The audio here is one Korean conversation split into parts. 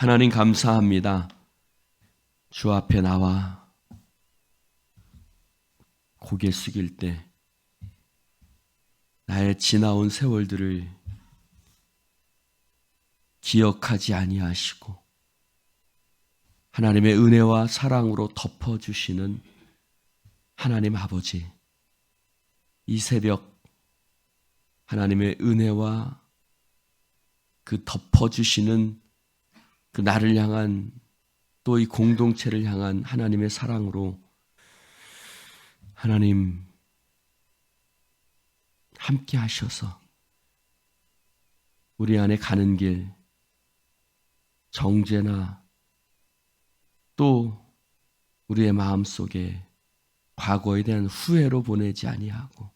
하나님 감사합니다. 주 앞에 나와 고개 숙일 때 나의 지나온 세월들을 기억하지 아니하시고 하나님의 은혜와 사랑으로 덮어주시는 하나님 아버지, 이 새벽 하나님의 은혜와 그 덮어주시는 그 나를 향한 또 이 공동체를 향한 하나님의 사랑으로 하나님 함께 하셔서 우리 안에 가는 길 정죄나 또 우리의 마음속에 과거에 대한 후회로 보내지 아니하고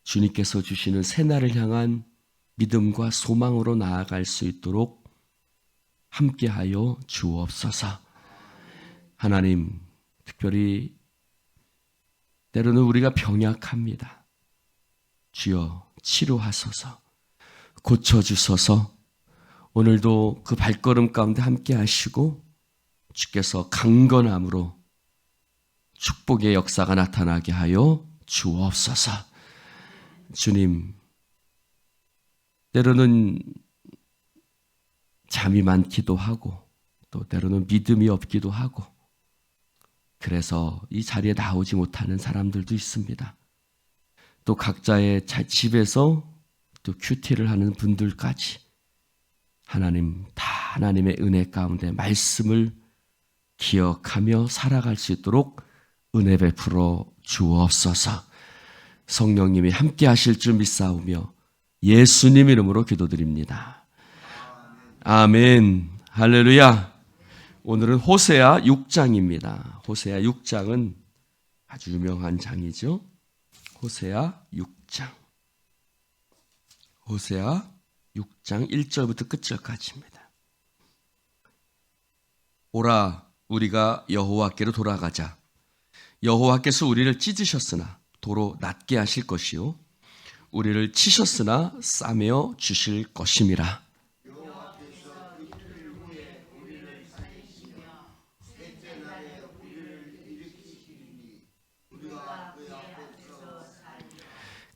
주님께서 주시는 새날을 향한 믿음과 소망으로 나아갈 수 있도록 함께하여 주옵소서. 하나님, 특별히 때로는 우리가 병약합니다. 주여 치료하소서, 고쳐주소서. 오늘도 그 발걸음 가운데 함께 하시고 주께서 강건함으로 축복의 역사가 나타나게 하여 주옵소서. 주님, 때로는 잠이 많기도 하고 또 때로는 믿음이 없기도 하고 그래서 이 자리에 나오지 못하는 사람들도 있습니다. 또 각자의 집에서 또 큐티를 하는 분들까지 하나님 다 하나님의 은혜 가운데 말씀을 기억하며 살아갈 수 있도록 은혜 베풀어 주옵소서. 성령님이 함께 하실 줄 믿사오며 예수님 이름으로 기도드립니다. 아멘. 할렐루야. 오늘은 호세아 6장입니다. 호세아 6장은 아주 유명한 장이죠. 호세아 6장. 호세아 6장 1절부터 끝절까지입니다. 오라, 우리가 여호와께로 돌아가자. 여호와께서 우리를 찢으셨으나 도로 낮게 하실 것이요 우리를 치셨으나 싸매어 주실 것임이라.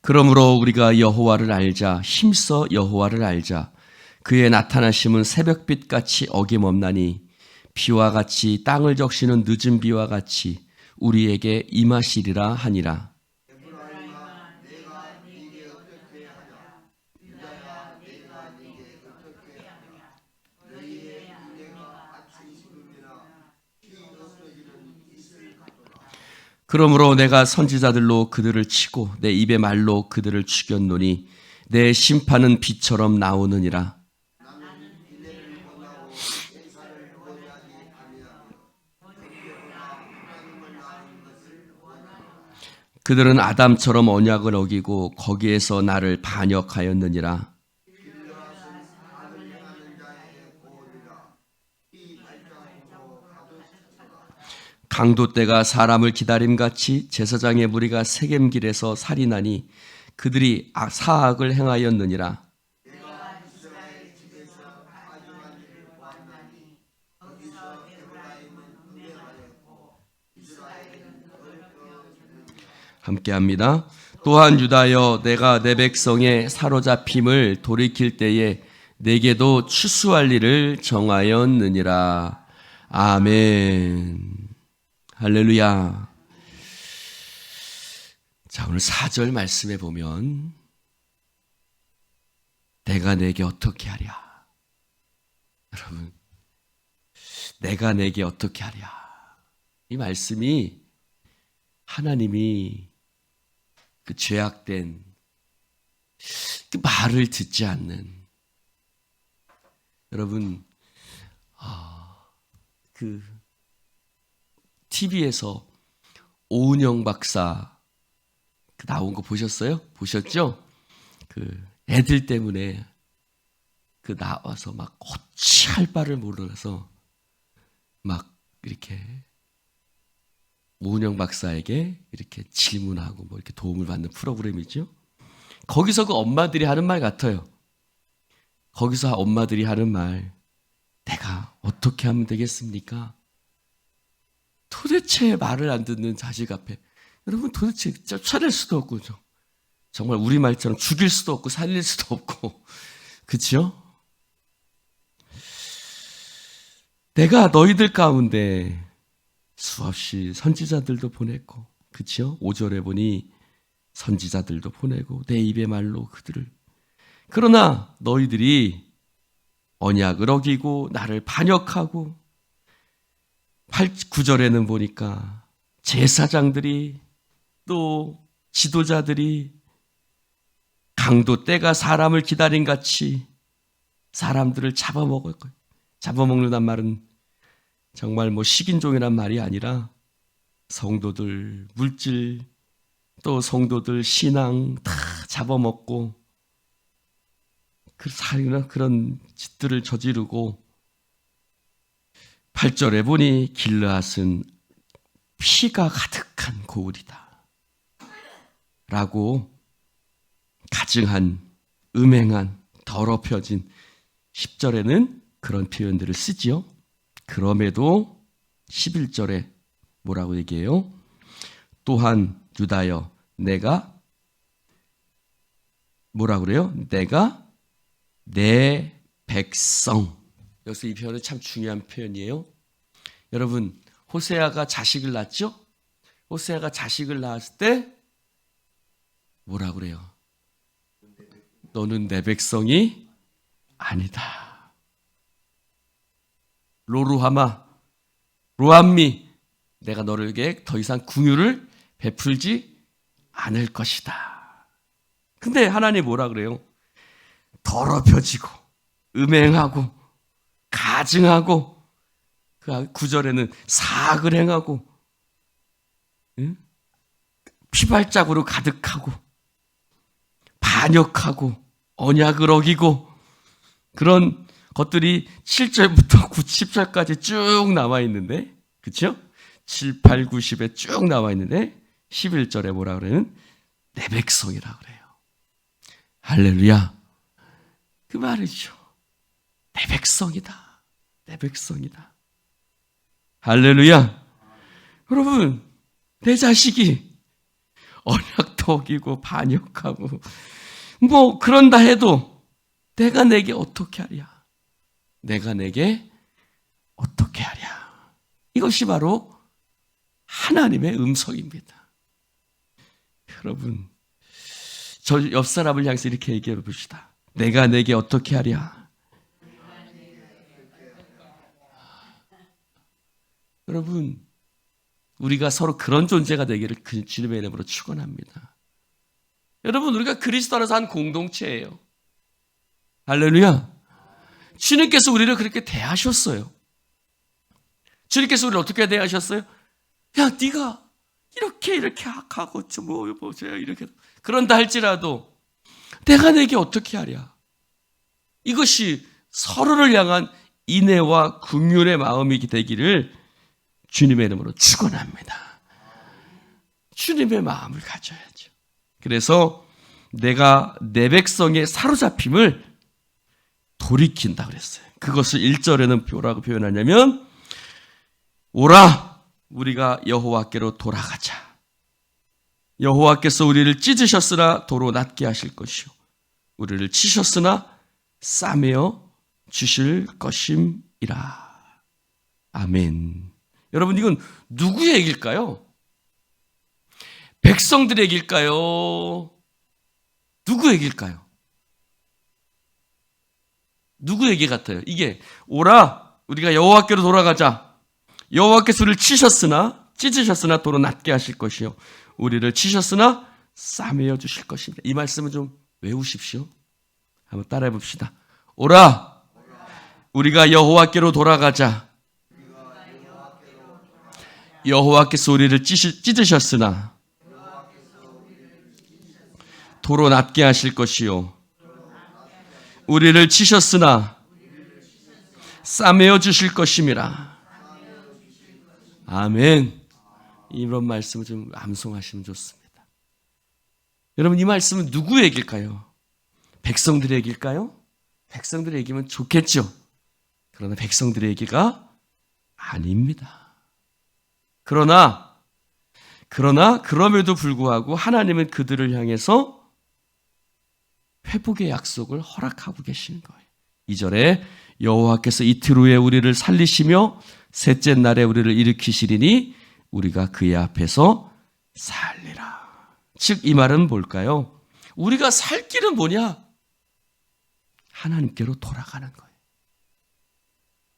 그러므로 우리가 여호와를 알자. 힘써 여호와를 알자. 그의 나타나심은 새벽빛같이 어김없나니 비와 같이 땅을 적시는 늦은 비와 같이 우리에게 임하시리라 하니라. 그러므로 내가 선지자들로 그들을 치고 내 입의 말로 그들을 죽였노니 내 심판은 비처럼 나오느니라. 그들은 아담처럼 언약을 어기고 거기에서 나를 반역하였느니라. 강도 때가 사람을 기다림같이 제사장의 무리가 세겜길에서 살인하니 그들이 사악을 행하였느니라. 함께합니다. 또한 유다여, 내가 내 백성의 사로잡힘을 돌이킬 때에 내게도 추수할 일을 정하였느니라. 아멘. 할렐루야. 자, 오늘 4절 말씀에 보면 내가 내게 어떻게 하랴. 여러분, 내가 내게 어떻게 하랴. 이 말씀이 하나님이 그 죄악된 그 말을 듣지 않는 여러분, 그 TV에서 오은영 박사 나온 거 보셨어요? 보셨죠? 그 애들 때문에 그 나와서 막 어찌할 바를 몰라서 막 이렇게 오은영 박사에게 이렇게 질문하고 뭐 이렇게 도움을 받는 프로그램이죠. 거기서 그 엄마들이 하는 말 같아요. 거기서 엄마들이 하는 말, 내가 어떻게 하면 되겠습니까? 도대체 말을 안 듣는 자식 앞에 여러분 도대체 쫓아낼 수도 없고 정말 우리말처럼 죽일 수도 없고 살릴 수도 없고 그렇죠? 내가 너희들 가운데 수없이 선지자들도 보냈고 그렇죠? 5절에 보니 선지자들도 보내고 내 입의 말로 그들을 그러나 너희들이 언약을 어기고 나를 반역하고 9절에는 보니까 제사장들이 또 지도자들이 강도 때가 사람을 기다린 같이 사람들을 잡아먹을 거예요. 잡아먹는단 말은 정말 식인종이란 말이 아니라 성도들 물질 또 성도들 신앙 다 잡아먹고 그런 짓들을 저지르고 8절에 보니 길르앗은 피가 가득한 고을이다 라고 가증한 음행한 더럽혀진 10절에는 그런 표현들을 쓰지요. 그럼에도 11절에 뭐라고 얘기해요? 또한 유다여 내가 뭐라 그래요? 내가 내 백성. 여기서 이 표현은 참 중요한 표현이에요. 여러분 호세아가 자식을 낳았죠? 호세아가 자식을 낳았을 때 뭐라 그래요? 너는 내 백성이 아니다. 로루하마 로암미 내가 너에게 더 이상 긍휼을 베풀지 않을 것이다. 근데 하나님 뭐라 그래요? 더럽혀지고 음행하고 가증하고 그 9절에는 사악을 행하고 피발작으로 가득하고 반역하고 언약을 어기고 그런 것들이 7절부터 10절까지 쭉 나와 있는데 그렇죠? 7, 8, 9, 10에 쭉 나와 있는데 11절에 뭐라 그래요? 내 백성이라 그래요. 할렐루야. 그 말이죠. 내 백성이다. 내 백성이다. 할렐루야. 여러분 내 자식이 언약도 어기고 반역하고 그런다 해도 내가 내게 어떻게 하랴? 내가 내게 어떻게 하랴? 이것이 바로 하나님의 음성입니다. 여러분 저 옆 사람을 향해서 이렇게 얘기해 봅시다. 내가 내게 어떻게 하랴? 여러분 우리가 서로 그런 존재가 되기를 주님의 이름으로 축원합니다. 여러분 우리가 그리스도 안에서 한 공동체예요. 할렐루야. 주님께서 우리를 그렇게 대하셨어요. 주님께서 우리를 어떻게 대하셨어요? 야 네가 이렇게 악하고 이렇게 그런다 할지라도 내가 내게 어떻게 하랴? 이것이 서로를 향한 인애와 긍휼의 마음이 되기를 주님의 이름으로 축원합니다. 주님의 마음을 가져야죠. 그래서 내가 내 백성의 사로잡힘을 돌이킨다 그랬어요. 그것을 1절에는 뭐라고 표현하냐면 오라 우리가 여호와께로 돌아가자. 여호와께서 우리를 찢으셨으나 도로 낫게 하실 것이요 우리를 치셨으나 싸매어 주실 것임이라. 아멘. 여러분 이건 누구의 얘기일까요? 백성들의 얘기일까요? 누구 얘기일까요? 누구 얘기 같아요? 이게 오라 우리가 여호와께로 돌아가자. 여호와께서 우리를 찢으셨으나 도로 낫게 하실 것이요 우리를 치셨으나 싸매어 주실 것입니다. 이 말씀을 좀 외우십시오. 한번 따라해 봅시다. 오라 우리가 여호와께로 돌아가자. 여호와께서 우리를 찢으셨으나 도로 낫게 하실 것이요 우리를 치셨으나 싸매어 주실 것임이라. 아멘. 이런 말씀을 좀 암송하시면 좋습니다. 여러분 이 말씀은 누구 얘기일까요? 백성들의 얘기일까요? 백성들의 얘기면 좋겠죠. 그러나 백성들에게가 아닙니다. 그러나 그럼에도 불구하고 하나님은 그들을 향해서 회복의 약속을 허락하고 계시는 거예요. 2절에 여호와께서 이틀 후에 우리를 살리시며 셋째 날에 우리를 일으키시리니 우리가 그의 앞에서 살리라. 즉 이 말은 뭘까요? 우리가 살 길은 뭐냐? 하나님께로 돌아가는 거예요.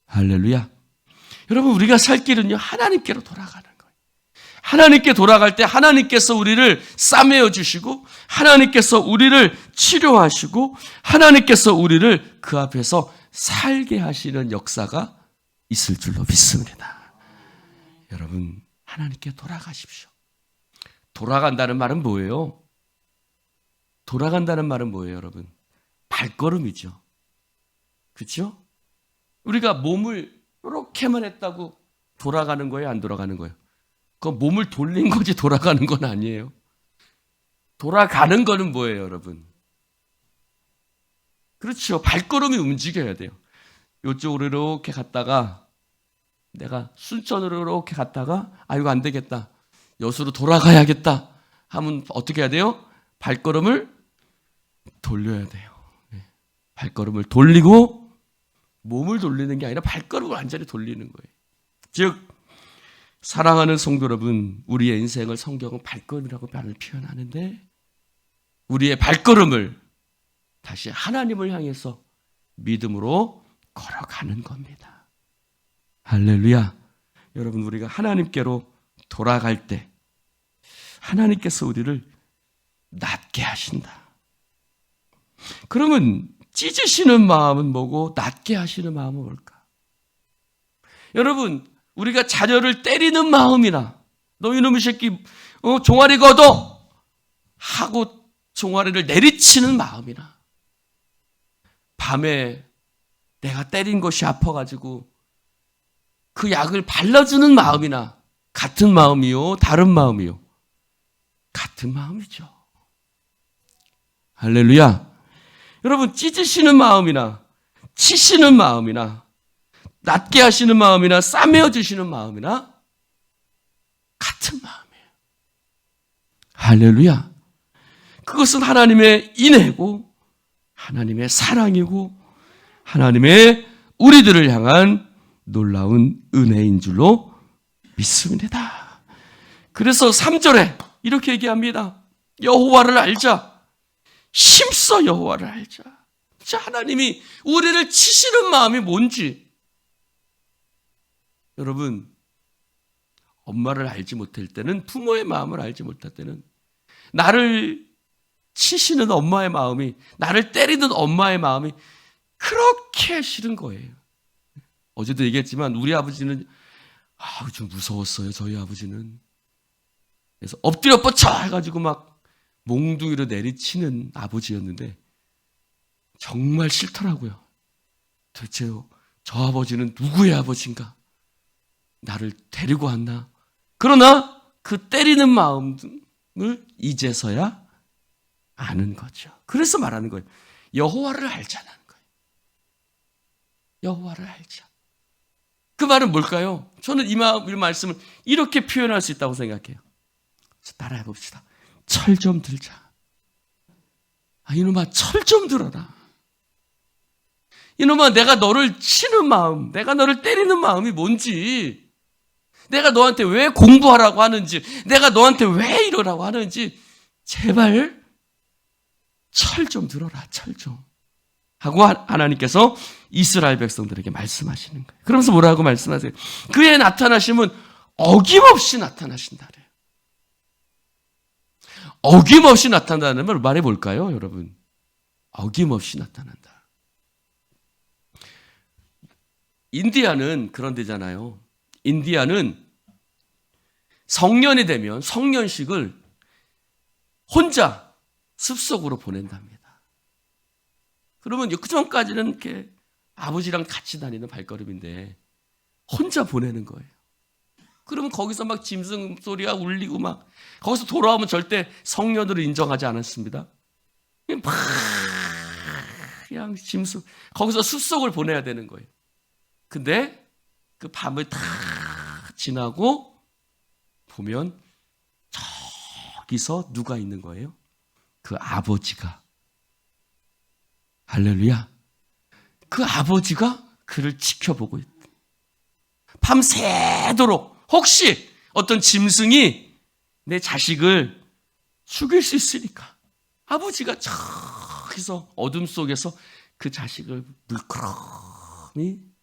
할렐루야. 여러분, 우리가 살 길은요, 하나님께로 돌아가는 거예요. 하나님께 돌아갈 때 하나님께서 우리를 싸매어 주시고, 하나님께서 우리를 치료하시고, 하나님께서 우리를 그 앞에서 살게 하시는 역사가 있을 줄로 믿습니다. 여러분, 하나님께 돌아가십시오. 돌아간다는 말은 뭐예요? 돌아간다는 말은 뭐예요, 여러분? 발걸음이죠. 그렇죠? 우리가 몸을 이렇게만 했다고 돌아가는 거예요, 안 돌아가는 거예요? 그건 몸을 돌린 거지 돌아가는 건 아니에요. 돌아가는 거는 뭐예요, 여러분? 그렇죠. 발걸음이 움직여야 돼요. 이쪽으로 이렇게 갔다가 내가 순천으로 이렇게 갔다가 이거 안 되겠다. 여수로 돌아가야겠다 하면 어떻게 해야 돼요? 발걸음을 돌려야 돼요. 발걸음을 돌리고 몸을 돌리는 게 아니라 발걸음을 완전히 돌리는 거예요. 즉 사랑하는 성도 여러분, 우리의 인생을 성경은 발걸음이라고 말을 표현하는데 우리의 발걸음을 다시 하나님을 향해서 믿음으로 걸어가는 겁니다. 할렐루야. 여러분, 우리가 하나님께로 돌아갈 때 하나님께서 우리를 낫게 하신다. 그러면 찢으시는 마음은 뭐고 낫게 하시는 마음은 뭘까? 여러분, 우리가 자녀를 때리는 마음이나 너 이놈의 새끼 종아리 걷어 하고 종아리를 내리치는 마음이나 밤에 내가 때린 것이 아파가지고 그 약을 발라주는 마음이나 같은 마음이요? 다른 마음이요? 같은 마음이죠. 할렐루야. 여러분, 찢으시는 마음이나 치시는 마음이나 낫게 하시는 마음이나 싸매어 주시는 마음이나 같은 마음이에요. 할렐루야. 그것은 하나님의 인애고 하나님의 사랑이고 하나님의 우리들을 향한 놀라운 은혜인 줄로 믿습니다. 그래서 3절에 이렇게 얘기합니다. 여호와를 알자. 힘써 여호와를 알자. 자, 하나님이 우리를 치시는 마음이 뭔지. 여러분, 엄마를 알지 못할 때는, 부모의 마음을 알지 못할 때는 나를 치시는 엄마의 마음이, 나를 때리는 엄마의 마음이 그렇게 싫은 거예요. 어제도 얘기했지만 우리 아버지는 좀 무서웠어요. 저희 아버지는. 그래서 엎드려 뻗쳐 해가지고 막 몽둥이로 내리치는 아버지였는데 정말 싫더라고요. 도대체 저 아버지는 누구의 아버지인가? 나를 데리고 왔나? 그러나 그 때리는 마음을 이제서야 아는 거죠. 그래서 말하는 거예요. 여호와를 알자는 거예요. 여호와를 알자. 그 말은 뭘까요? 저는 이 말씀을 이렇게 표현할 수 있다고 생각해요. 따라해 봅시다. 철 좀 들자. 이놈아, 철 좀 들어라. 이놈아, 내가 너를 치는 마음, 내가 너를 때리는 마음이 뭔지, 내가 너한테 왜 공부하라고 하는지, 내가 너한테 왜 이러라고 하는지 제발 철 좀 들어라. 철 좀. 하고 하나님께서 이스라엘 백성들에게 말씀하시는 거예요. 그러면서 뭐라고 말씀하세요? 그의 나타나심은 어김없이 나타나신다. 어김없이 나타난다는 말이 뭘까요, 여러분? 어김없이 나타난다. 인디아는 그런 데잖아요. 인디아는 성년이 되면 성년식을 혼자 숲속으로 보낸답니다. 그러면 그 전까지는 이렇게 아버지랑 같이 다니는 발걸음인데 혼자 보내는 거예요. 그러면 거기서 막 짐승 소리가 울리고 막 거기서 돌아오면 절대 성년으로 인정하지 않았습니다. 그냥 짐승 거기서 숲속을 보내야 되는 거예요. 근데 그 밤을 다 지나고 보면 저기서 누가 있는 거예요? 그 아버지가. 할렐루야. 그 아버지가 그를 지켜보고 있다. 밤새도록 혹시 어떤 짐승이 내 자식을 죽일 수 있으니까 아버지가 저기서 어둠 속에서 그 자식을 물끄러미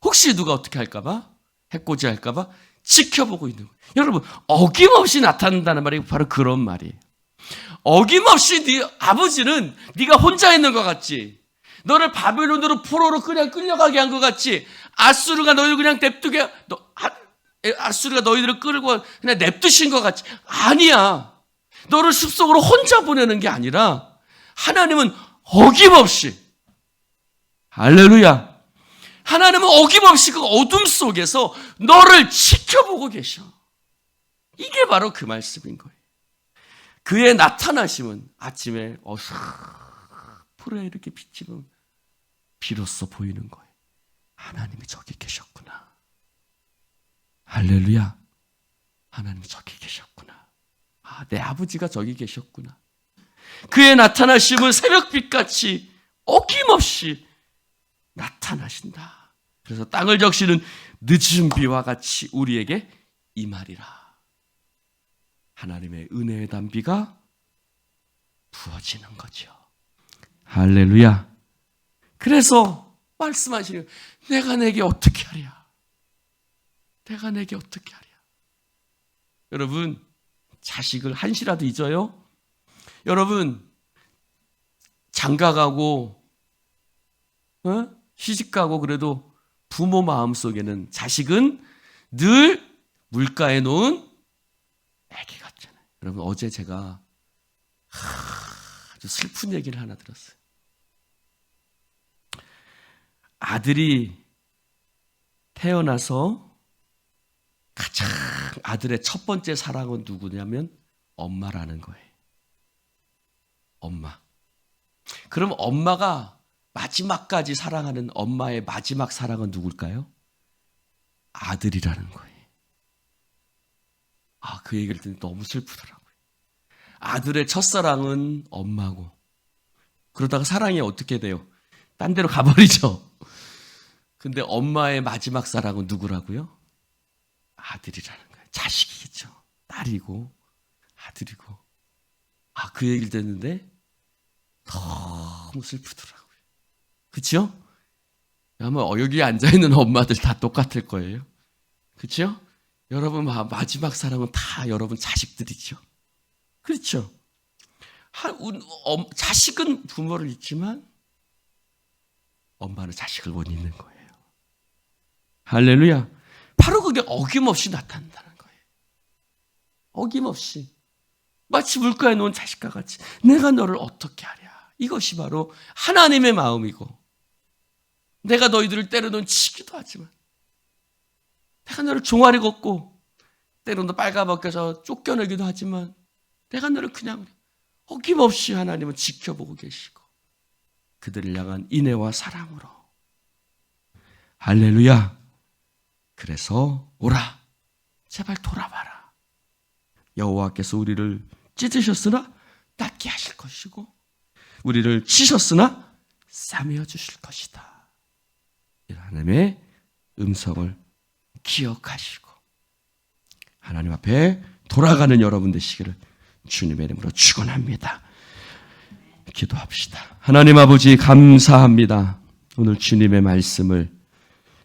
혹시 누가 어떻게 할까봐 해코지 할까봐 지켜보고 있는 거예요. 여러분, 어김없이 나타난다는 말이 바로 그런 말이에요. 어김없이 네 아버지는 네가 혼자 있는 것 같지, 너를 바벨론으로 포로로 그냥 끌려가게 한 것 같지, 아수르가 너희를 그냥 냅두게 아수르가 너희들을 끌고 그냥 냅두신 것 같지. 아니야. 너를 숲속으로 혼자 보내는 게 아니라 하나님은 어김없이, 할렐루야, 하나님은 어김없이 그 어둠 속에서 너를 지켜보고 계셔. 이게 바로 그 말씀인 거예요. 그의 나타나심은 아침에 어스프레 이렇게 비치면 비로소 보이는 거예요. 하나님이 저기 계셨구나. 할렐루야. 하나님이 저기 계셨구나. 아, 내 아버지가 저기 계셨구나. 그의 나타나심은 새벽빛같이 어김없이 나타나신다. 그래서 땅을 적시는 늦은 비와 같이 우리에게 임하리라. 하나님의 은혜의 단비가 부어지는 거죠. 할렐루야. 그래서 말씀하시는, 내가 내게 어떻게 하랴? 내가 내게 어떻게 하랴? 여러분, 자식을 한시라도 잊어요? 여러분, 장가가고 시집가고 그래도 부모 마음속에는 자식은 늘 물가에 놓은 애기 같잖아요. 여러분, 어제 제가 아주 슬픈 얘기를 하나 들었어요. 아들이 태어나서 가장 아들의 첫 번째 사랑은 누구냐면 엄마라는 거예요. 엄마. 그럼 엄마가 마지막까지 사랑하는 엄마의 마지막 사랑은 누굴까요? 아들이라는 거예요. 아, 그 얘기를 듣니 너무 슬프더라고요. 아들의 첫사랑은 엄마고, 그러다가 사랑이 어떻게 돼요? 딴 데로 가버리죠. 근데 엄마의 마지막 사랑은 누구라고요? 아들이라는 거예요. 자식이겠죠. 딸이고 아들이고. 아, 그 얘기를 듣는데 너무 슬프더라고요. 그렇죠? 아마 여기 앉아있는 엄마들 다 똑같을 거예요. 그렇죠? 여러분 마지막 사랑은 다 여러분 자식들이죠. 그렇죠? 자식은 부모를 잊지만 엄마는 자식을 못 잊는 거예요. 할렐루야. 바로 그게 어김없이 나타난다는 거예요. 어김없이. 마치 물가에 놓은 자식과 같이 내가 너를 어떻게 하랴. 이것이 바로 하나님의 마음이고, 내가 너희들을 때로는 치기도 하지만, 내가 너를 종아리 걷고 때로는 빨가벗겨서 쫓겨내기도 하지만, 내가 너를 그냥 어김없이 하나님은 지켜보고 계시고 그들을 향한 인애와 사랑으로. 할렐루야. 그래서 오라, 제발 돌아봐라. 여호와께서 우리를 찢으셨으나 낫게 하실 것이고 우리를 치셨으나 싸매어 주실 것이다. 하나님의 음성을 기억하시고 하나님 앞에 돌아가는 여러분 되시기를 주님의 이름으로 축원합니다. 기도합시다. 하나님 아버지, 감사합니다. 오늘 주님의 말씀을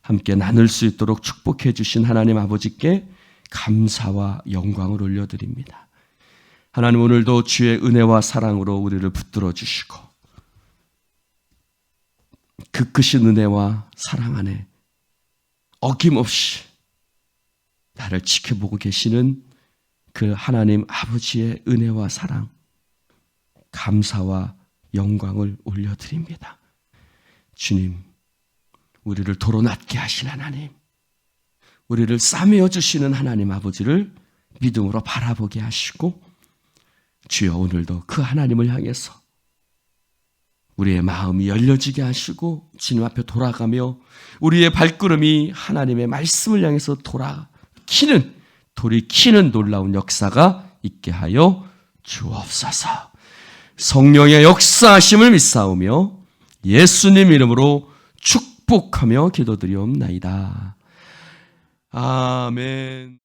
함께 나눌 수 있도록 축복해 주신 하나님 아버지께 감사와 영광을 올려드립니다. 하나님, 오늘도 주의 은혜와 사랑으로 우리를 붙들어 주시고 그 크신 은혜와 사랑 안에 어김없이 나를 지켜보고 계시는 그 하나님 아버지의 은혜와 사랑, 감사와 영광을 올려드립니다. 주님, 우리를 도로 낫게 하신 하나님, 우리를 싸매어 주시는 하나님 아버지를 믿음으로 바라보게 하시고, 주여 오늘도 그 하나님을 향해서 우리의 마음이 열려지게 하시고 주님 앞에 돌아가며 우리의 발걸음이 하나님의 말씀을 향해서 돌이키는 놀라운 역사가 있게 하여 주옵소서. 성령의 역사하심을 믿사오며 예수님 이름으로 축복하며 기도드리옵나이다. 아멘.